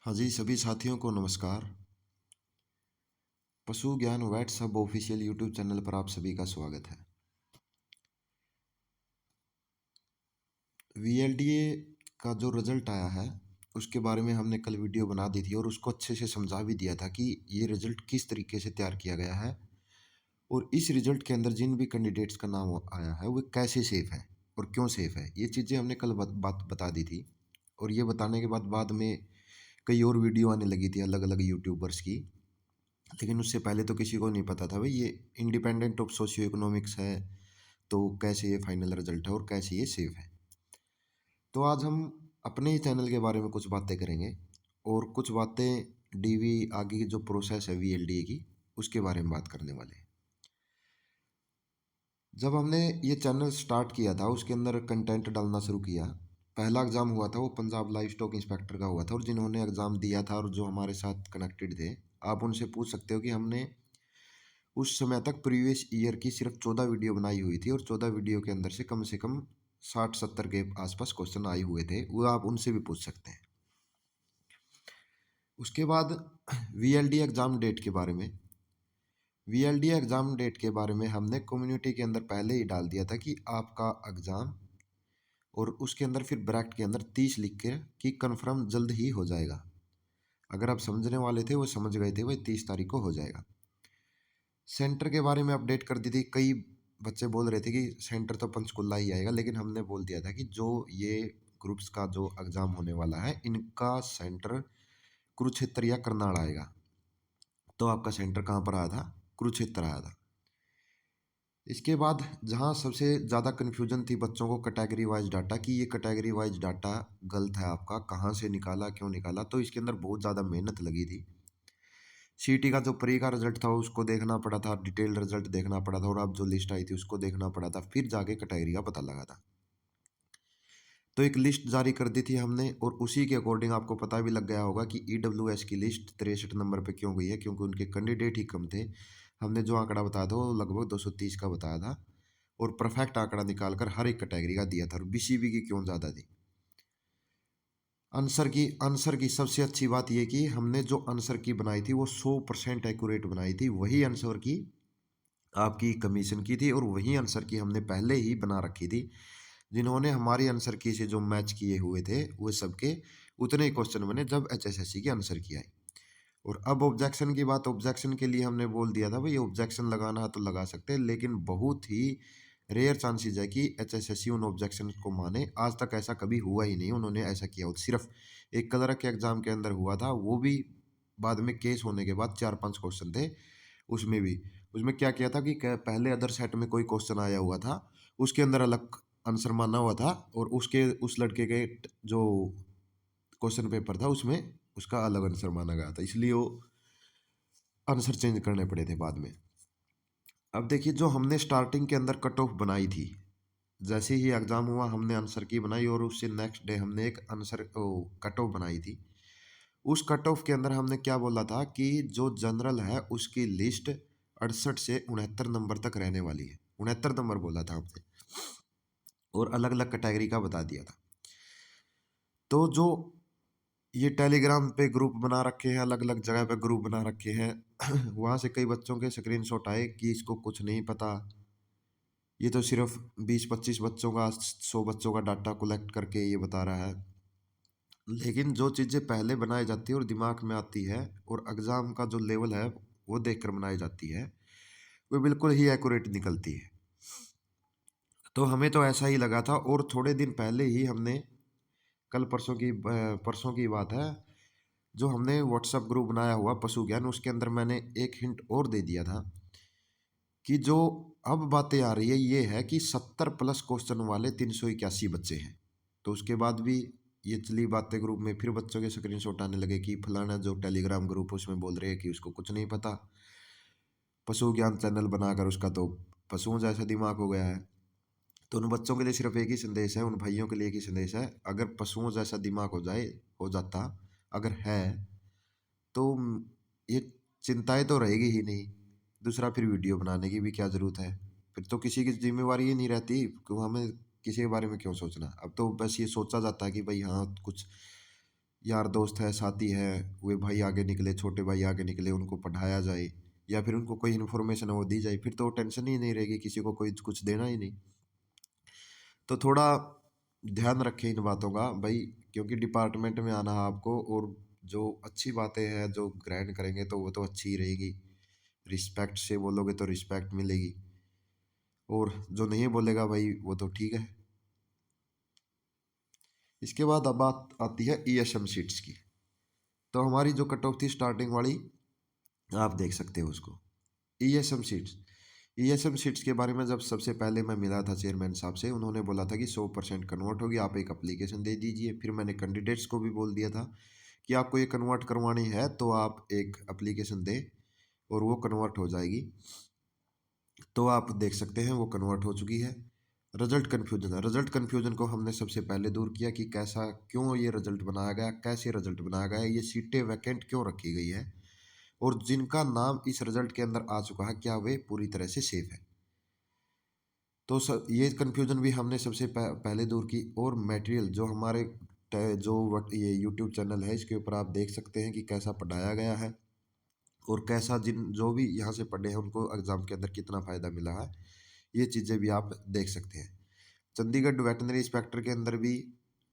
हाँ जी, सभी साथियों को नमस्कार। पशु ज्ञान वैट सब ऑफिशियल यूट्यूब चैनल पर आप सभी का स्वागत है। वीएलडीए का जो रिजल्ट आया है उसके बारे में हमने कल वीडियो बना दी थी और उसको अच्छे से समझा भी दिया था कि ये रिजल्ट किस तरीके से तैयार किया गया है और इस रिजल्ट के अंदर जिन भी कैंडिडेट्स का नाम आया है वो कैसे सेफ है और क्यों सेफ है। ये चीज़ें हमने कल बात बता दी थी और ये बताने के बाद में कई और वीडियो आने लगी थी अलग अलग यूट्यूबर्स की। लेकिन उससे पहले तो किसी को नहीं पता था भाई ये इंडिपेंडेंट ऑफ सोशियो इकोनॉमिक्स है, तो कैसे ये फाइनल रिजल्ट है और कैसे ये सेफ है। तो आज हम अपने ही चैनल के बारे में कुछ बातें करेंगे और कुछ बातें डीवी आगे की जो प्रोसेस है वीएलडीए की उसके बारे में बात करने वाले हैं। जब हमने ये चैनल स्टार्ट किया था उसके अंदर कंटेंट डालना शुरू किया, पहला एग्ज़ाम हुआ था वो पंजाब लाइव स्टॉक इंस्पेक्टर का हुआ था और जिन्होंने एग्ज़ाम दिया था और जो हमारे साथ कनेक्टेड थे, आप उनसे पूछ सकते हो कि हमने उस समय तक प्रीवियस ईयर की सिर्फ 14 वीडियो बनाई हुई थी और 14 वीडियो के अंदर से कम 60-70 के आसपास क्वेश्चन आए हुए थे, वो आप उनसे भी पूछ सकते हैं। उसके बाद वीएलडी एग्ज़ाम डेट के बारे में, वीएलडी एग्ज़ाम डेट के बारे में हमने कम्युनिटी के अंदर पहले ही डाल दिया था कि आपका एग्ज़ाम, और उसके अंदर फिर ब्रैकेट के अंदर 30 लिख के कि कन्फर्म जल्द ही हो जाएगा। अगर आप समझने वाले थे वो समझ गए थे, वही 30 तारीख को हो जाएगा। सेंटर के बारे में अपडेट कर दी थी। कई बच्चे बोल रहे थे कि सेंटर तो पंचकुला ही आएगा, लेकिन हमने बोल दिया था कि जो ये ग्रुप्स का जो एग्ज़ाम होने वाला है इनका सेंटर कुरुक्षेत्र या करनाल आएगा। तो आपका सेंटर कहाँ पर आया था? कुरुक्षेत्र आया था। इसके बाद जहाँ सबसे ज़्यादा कन्फ्यूजन थी बच्चों को कैटेगरी वाइज डाटा कि ये कैटेगरी वाइज डाटा गलत है आपका, कहाँ से निकाला, क्यों निकाला, तो इसके अंदर बहुत ज़्यादा मेहनत लगी थी। सीटी का जो प्री का रिजल्ट था उसको देखना पड़ा था, डिटेल रिजल्ट देखना पड़ा था और अब जो लिस्ट आई थी उसको देखना पड़ा था, फिर जाके कैटेगरी का पता लगा था। तो एक लिस्ट जारी कर दी थी हमने और उसी के अकॉर्डिंग आपको पता भी लग गया होगा कि ईडब्ल्यूएस की लिस्ट 63 नंबर पे क्यों गई है, क्योंकि उनके कैंडिडेट ही कम थे। हमने जो आंकड़ा बताया था वो लगभग 230 का बताया था और परफेक्ट आंकड़ा निकाल कर हर एक कैटेगरी का दिया था। और बीसीबी की क्यों ज़्यादा थी? आंसर की सबसे अच्छी बात यह कि हमने जो आंसर की बनाई थी वो 100% एक्यूरेट बनाई थी। वही आंसर की आपकी कमीशन की थी और वही आंसर की हमने पहले ही बना रखी थी। जिन्होंने हमारी आंसर की से जो मैच किए हुए थे वो सबके उतने ही क्वेश्चन बने जब एचएसएससी की आंसर की आई। और अब ऑब्जेक्शन की बात, ऑब्जेक्शन के लिए हमने बोल दिया था भाई ऑब्जेक्शन लगाना है तो लगा सकते हैं, लेकिन बहुत ही रेयर चांसेस है कि एचएसएससी उन ऑब्जेक्शन को माने। आज तक ऐसा कभी हुआ ही नहीं उन्होंने ऐसा किया हो। सिर्फ एक क्लर्क के एग्जाम के अंदर हुआ था, वो भी बाद में केस होने के बाद 4-5 क्वेश्चन थे। उसमें भी उसमें क्या किया था कि पहले अदर सेट में कोई क्वेश्चन आया हुआ था, उसके अंदर अलग आंसर माना हुआ था और उसके उस लड़के के जो क्वेश्चन पेपर था उसमें उसका अलग आंसर माना गया था, इसलिए वो आंसर चेंज करने पड़े थे बाद में। अब देखिए जो हमने स्टार्टिंग के अंदर कट ऑफ बनाई थी, जैसे ही एग्ज़ाम हुआ हमने आंसर की बनाई और उससे नेक्स्ट डे हमने एक आंसर कट ऑफ बनाई थी। उस कट ऑफ के अंदर हमने क्या बोला था कि जो जनरल है उसकी लिस्ट 68 से 69 नंबर तक रहने वाली है। 69 नंबर बोला था हमने और अलग अलग कैटेगरी का बता दिया था। तो जो ये टेलीग्राम पे ग्रुप बना रखे हैं, अलग अलग जगह पे ग्रुप बना रखे हैं वहाँ से कई बच्चों के स्क्रीनशॉट आए कि इसको कुछ नहीं पता, ये तो सिर्फ 20-25 बच्चों का 100 बच्चों का डाटा कलेक्ट करके ये बता रहा है। लेकिन जो चीज़ें पहले बनाई जाती है और दिमाग में आती है और एग्ज़ाम का जो लेवल है वो देख कर बनाई जाती है, वो बिल्कुल ही एक्यूरेट निकलती है। तो हमें तो ऐसा ही लगा था और थोड़े दिन पहले ही हमने कल परसों की बात है, जो हमने व्हाट्सएप ग्रुप बनाया हुआ पशु ज्ञान, उसके अंदर मैंने एक हिंट और दे दिया था कि जो अब बातें आ रही है ये है कि 70+ क्वेश्चन वाले 381 बच्चे हैं। तो उसके बाद भी ये चली बातें ग्रुप में, फिर बच्चों के स्क्रीनशॉट आने लगे कि फलाना जो टेलीग्राम ग्रुप उसमें बोल रहे हैं कि उसको कुछ नहीं पता, पशु ज्ञान चैनल बनाकर उसका तो पशुओं जैसा दिमाग हो गया है। तो उन बच्चों के लिए सिर्फ एक ही संदेश है, उन भाइयों के लिए एक ही संदेश है, अगर पशुओं जैसा दिमाग हो जाता अगर है तो ये चिंताएं तो रहेगी ही नहीं। दूसरा फिर वीडियो बनाने की भी क्या ज़रूरत है? फिर तो किसी की जिम्मेवारी ही नहीं रहती कि हमें किसी के बारे में क्यों सोचना। अब तो बस ये सोचा जाता है कि भाई हाँ कुछ यार दोस्त है, साथी है, वे भाई आगे निकले, छोटे भाई आगे निकले, उनको पढ़ाया जाए या फिर उनको कोई इन्फॉर्मेशन है वो दी जाए, फिर तो टेंशन ही नहीं रहेगी, किसी को कोई कुछ देना ही नहीं। तो थोड़ा ध्यान रखें इन बातों का भाई, क्योंकि डिपार्टमेंट में आना है आपको, और जो अच्छी बातें हैं जो ग्रहण करेंगे तो वो तो अच्छी ही रहेगी, रिस्पेक्ट से बोलोगे तो रिस्पेक्ट मिलेगी, और जो नहीं बोलेगा भाई वो तो ठीक है। इसके बाद अब बात आती है ईएसएम सीट्स की। तो हमारी जो कट ऑफ थी स्टार्टिंग वाली, आप देख सकते हो उसको। ईएसएम सीट्स, ईएसएम सीट्स के बारे में जब सबसे पहले मैं मिला था चेयरमैन साहब से, उन्होंने बोला था कि 100% कन्वर्ट होगी, आप एक अप्लीकेशन दे दीजिए। फिर मैंने कैंडिडेट्स को भी बोल दिया था कि आपको ये कन्वर्ट करवानी है तो आप एक अप्लीकेशन दें और वो कन्वर्ट हो जाएगी। तो आप देख सकते हैं वो कन्वर्ट हो चुकी है। रिजल्ट कन्फ्यूजन है, रिजल्ट कन्फ्यूजन को हमने सबसे पहले दूर किया कि कैसा, क्यों ये रिजल्ट बनाया गया, कैसे रिजल्ट बनाया गया, ये सीटें वैकेंट क्यों रखी गई है, और जिनका नाम इस रिजल्ट के अंदर आ चुका है क्या वे पूरी तरह से सेफ है। तो ये कन्फ्यूजन भी हमने सबसे पहले दूर की। और मटेरियल जो हमारे ये यूट्यूब चैनल है, इसके ऊपर आप देख सकते हैं कि कैसा पढ़ाया गया है, और कैसा जिन जो भी यहाँ से पढ़े हैं उनको एग्ज़ाम के अंदर कितना फ़ायदा मिला है, ये चीज़ें भी आप देख सकते हैं। चंडीगढ़ वेटनरी इंस्पेक्टर के अंदर भी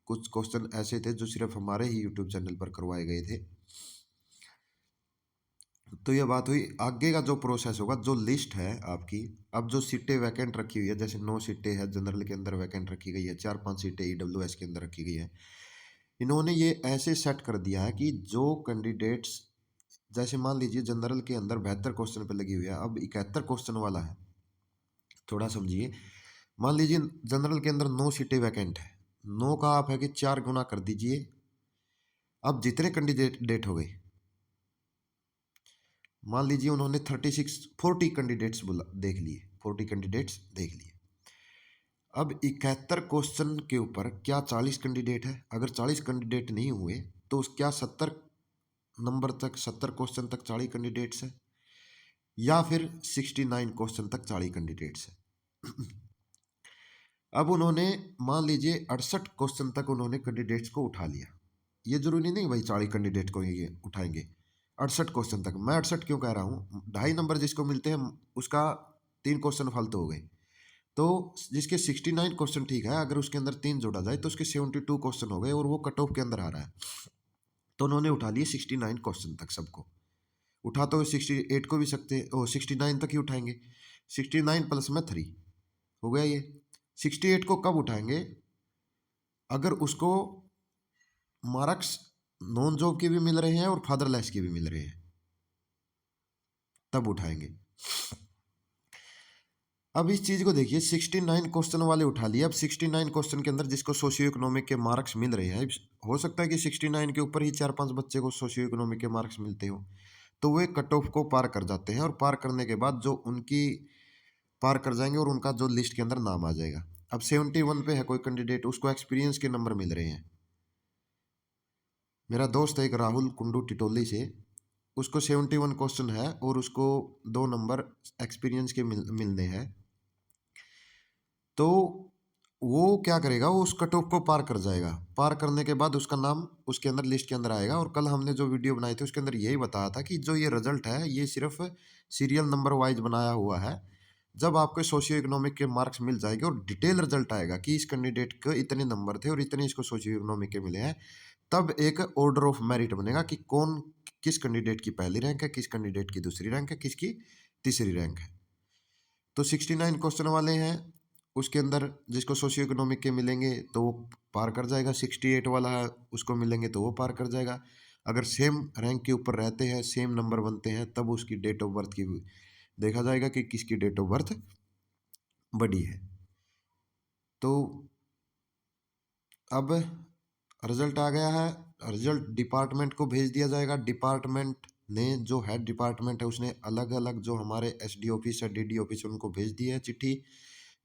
कुछ क्वेश्चन ऐसे थे जो सिर्फ हमारे ही यूट्यूब चैनल पर करवाए गए थे। तो ये बात हुई। आगे का जो प्रोसेस होगा, जो लिस्ट है आपकी, अब जो सीटें वैकेंट रखी हुई है, जैसे 9 सीटें हैं जनरल के अंदर वैकेंट रखी गई है, 4-5 सीटें ईडब्ल्यूएस के अंदर रखी गई है। इन्होंने ये ऐसे सेट कर दिया है कि जो कैंडिडेट्स, जैसे मान लीजिए जनरल के अंदर 72 क्वेश्चन पे लगी हुई है, अब 71 क्वेश्चन वाला है, थोड़ा समझिए। मान लीजिए जनरल के अंदर 9 सीटें वैकेंट है, 9 का आप है कि 4 गुना कर दीजिए। अब जितने कैंडिडेट डेट हो गए, मान लीजिए उन्होंने 40 कैंडिडेट्स बोला, देख लिए, 40 कैंडिडेट्स देख लिए। अब 71 क्वेश्चन के ऊपर क्या 40 कैंडिडेट है? अगर 40 कैंडिडेट नहीं हुए तो क्या 70 नंबर तक, 70 क्वेश्चन तक 40 कैंडिडेट्स है, या फिर 69 क्वेश्चन तक 40 कैंडिडेट्स है? अब उन्होंने मान लीजिए 68 क्वेश्चन तक उन्होंने कैंडिडेट्स को उठा लिया। ये जरूरी नहीं भाई 40 कैंडिडेट को ये उठाएंगे, 68 क्वेश्चन तक। मैं 68 क्यों कह रहा हूँ, 2.5 नंबर जिसको मिलते हैं उसका 3 क्वेश्चन फालतू हो गए। तो जिसके 69 क्वेश्चन ठीक है, अगर उसके अंदर 3 जोड़ा जाए तो उसके 72 क्वेश्चन हो गए, और वो कट ऑफ के अंदर आ रहा है। तो उन्होंने उठा लिए 69 क्वेश्चन तक सबको। उठा तो 68 को भी सकते, ओ 69 तक ही उठाएंगे। 69 प्लस में 3 हो गया ये। 68 को कब उठाएंगे? अगर उसको मार्क्स नॉन जॉब के भी मिल रहे हैं और फादरलेस के भी मिल रहे हैं, तब उठाएंगे। अब इस चीज़ को देखिए, 69 क्वेश्चन वाले उठा लिए। अब 69 क्वेश्चन के अंदर जिसको सोशियो इकोनॉमिक के मार्क्स मिल रहे हैं, हो सकता है कि 69 के ऊपर ही 4-5 बच्चे को सोशियो इकोनॉमिक के मार्क्स मिलते हो, तो वे कट ऑफ को पार कर जाते हैं, और पार करने के बाद जो उनकी पार कर जाएंगे और उनका जो लिस्ट के अंदर नाम आ जाएगा। अब 71 पे है कोई कैंडिडेट, उसको एक्सपीरियंस के नंबर मिल रहे हैं। मेरा दोस्त है एक राहुल कुंडू टिटोली से, उसको 71 क्वेश्चन है और उसको 2 नंबर एक्सपीरियंस के मिलने हैं। तो वो क्या करेगा, वो उस कट ऑफ को पार कर जाएगा। पार करने के बाद उसका नाम उसके अंदर लिस्ट के अंदर आएगा। और कल हमने जो वीडियो बनाई थी उसके अंदर यही बताया था कि जो ये रिजल्ट है ये सिर्फ सीरियल नंबर वाइज बनाया हुआ है। जब आपको सोशियो इकोनॉमिक के मार्क्स मिल जाएंगे और डिटेल रिजल्ट आएगा कि इस कैंडिडेट के इतने नंबर थे और इतने इसको सोशियो इकोनॉमिक के मिले हैं, तब एक ऑर्डर ऑफ मेरिट बनेगा कि कौन, किस कैंडिडेट की पहली रैंक है, किस कैंडिडेट की दूसरी रैंक है, किसकी तीसरी रैंक है। तो 69 क्वेश्चन वाले हैं, उसके अंदर जिसको सोशियो इकोनॉमिक के मिलेंगे तो वो पार कर जाएगा। 68 वाला है उसको मिलेंगे तो वो पार कर जाएगा। अगर सेम रैंक के ऊपर रहते हैं, सेम नंबर बनते हैं, तब उसकी डेट ऑफ बर्थ की देखा जाएगा कि किसकी डेट ऑफ बर्थ बड़ी है। तो अब रिजल्ट आ गया है, रिजल्ट डिपार्टमेंट को भेज दिया जाएगा। डिपार्टमेंट ने, जो हेड डिपार्टमेंट है उसने अलग अलग जो हमारे एसडी ऑफिस है, डीडी ऑफिस, उनको भेज दी है चिट्ठी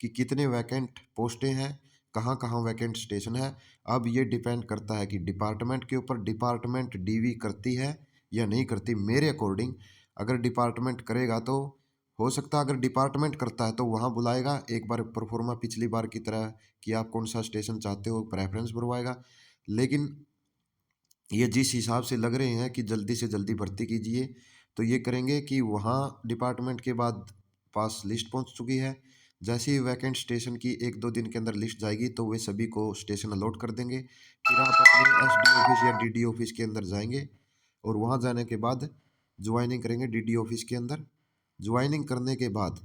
कि कितने वैकेंट पोस्टें हैं, कहाँ कहाँ वैकेंट स्टेशन है। अब ये डिपेंड करता है कि डिपार्टमेंट के ऊपर, डिपार्टमेंट डीवी करती है या नहीं करती। मेरे अकॉर्डिंग अगर डिपार्टमेंट करेगा तो हो सकता है, अगर डिपार्टमेंट करता है तो वहाँ बुलाएगा एक बार परफॉर्मा पिछली बार की तरह कि आप कौन सा स्टेशन चाहते हो, प्रेफरेंस भरवाएगा। लेकिन ये जिस हिसाब से लग रहे हैं कि जल्दी से जल्दी भर्ती कीजिए, तो ये करेंगे कि वहाँ डिपार्टमेंट के बाद पास लिस्ट पहुँच चुकी है। जैसे ही वैकेंट स्टेशन की 1-2 दिन के अंदर लिस्ट जाएगी तो वे सभी को स्टेशन अलॉट कर देंगे। फिर आप अपने एसडी ऑफिस या डीडी ऑफिस के अंदर जाएँगे और वहाँ जाने के बाद ज्वाइनिंग करेंगे डीडी ऑफिस के अंदर। ज्वाइनिंग करने के बाद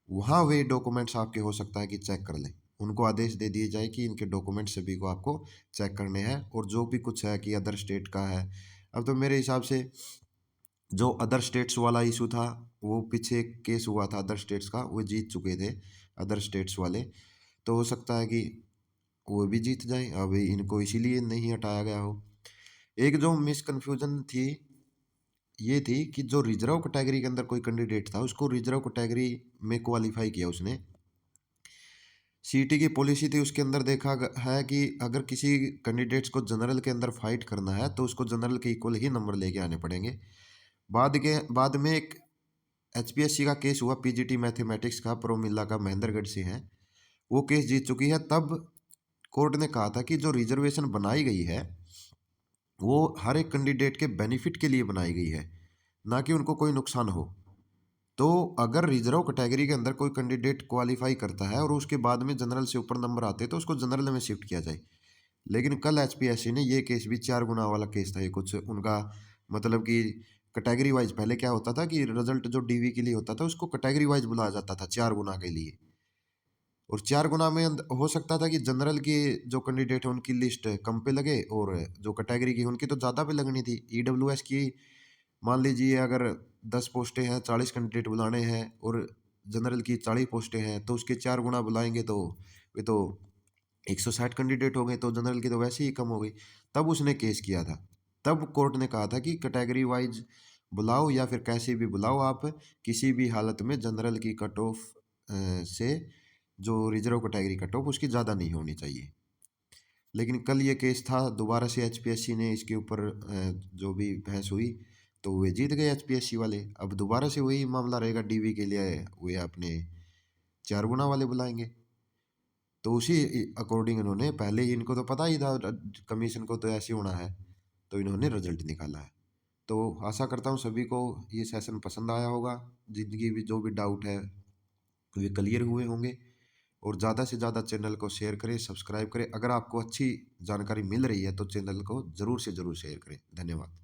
वहाँ वे डॉक्यूमेंट्स आपके हो सकता है कि चेक कर लें। उनको आदेश दे दिए जाए कि इनके डॉक्यूमेंट सभी को आपको चेक करने हैं और जो भी कुछ है कि अदर स्टेट का है। अब तो मेरे हिसाब से जो अदर स्टेट्स वाला इशू था, वो पीछे एक केस हुआ था अदर स्टेट्स का, वो जीत चुके थे अदर स्टेट्स वाले। तो हो सकता है कि वो भी जीत जाएँ, अब इनको इसीलिए नहीं हटाया गया हो। एक जो मिसकन्फ्यूजन थी, ये थी कि जो रिजर्व कैटेगरी के अंदर कोई कैंडिडेट था, उसको रिजर्व कैटेगरी में क्वालीफाई किया उसने। सीईटी की पॉलिसी थी उसके अंदर देखा है कि अगर किसी कैंडिडेट्स को जनरल के अंदर फाइट करना है तो उसको जनरल के इक्वल ही नंबर लेके आने पड़ेंगे। बाद में एक एचपीएससी का केस हुआ पीजीटी मैथमेटिक्स का, प्रोमिला का, महेंद्रगढ़ से है, वो केस जीत चुकी है। तब कोर्ट ने कहा था कि जो रिजर्वेशन बनाई गई है वो हर एक कैंडिडेट के बेनिफिट के लिए बनाई गई है, ना कि उनको कोई नुकसान हो। तो अगर रिजर्व कैटेगरी के अंदर कोई कैंडिडेट क्वालिफाई करता है और उसके बाद में जनरल से ऊपर नंबर आते हैं तो उसको जनरल में शिफ्ट किया जाए। लेकिन कल एचपीएससी ने ये केस भी 4 गुना वाला केस था ये, कुछ उनका मतलब कि कैटेगरी वाइज पहले क्या होता था कि रिजल्ट जो डीवी के लिए होता था उसको कैटेगरी वाइज बुलाया जाता था 4 गुना के लिए। और 4 गुना में हो सकता था कि जनरल के जो कैंडिडेट है उनकी लिस्ट कम पे लगे और जो कैटेगरी की उनकी तो ज़्यादा पे लगनी थी। ईडब्ल्यूएस की मान लीजिए अगर 10 पोस्टें हैं, 40 कैंडिडेट बुलाने हैं और जनरल की 40 पोस्टें हैं, तो उसके 4 गुना बुलाएंगे तो वे तो 160 कैंडिडेट हो गए, तो जनरल की तो वैसे ही कम हो गई। तब उसने केस किया था। तब कोर्ट ने कहा था कि कैटेगरी वाइज बुलाओ या फिर कैसे भी बुलाओ, आप किसी भी हालत में जनरल की कट ऑफ से जो रिजर्व कैटेगरी कट ऑफ उसकी ज़्यादा नहीं होनी चाहिए। लेकिन कल ये केस था, दोबारा से एचपीएससी ने इसके ऊपर जो भी बहस हुई तो वे जीत गए एचपीएससी वाले। अब दोबारा से वही मामला रहेगा डीवी के लिए, वे अपने 4 गुना वाले बुलाएंगे। तो उसी अकॉर्डिंग इन्होंने पहले ही, इनको तो पता ही था कमीशन को तो ऐसे होना है, तो इन्होंने रिजल्ट निकाला है। तो आशा करता हूँ सभी को ये सेशन पसंद आया होगा, जिंदगी भी जो भी डाउट है वे क्लियर हुए होंगे। और ज़्यादा से ज़्यादा चैनल को शेयर करें, सब्सक्राइब करें। अगर आपको अच्छी जानकारी मिल रही है तो चैनल को ज़रूर से ज़रूर शेयर करें। धन्यवाद।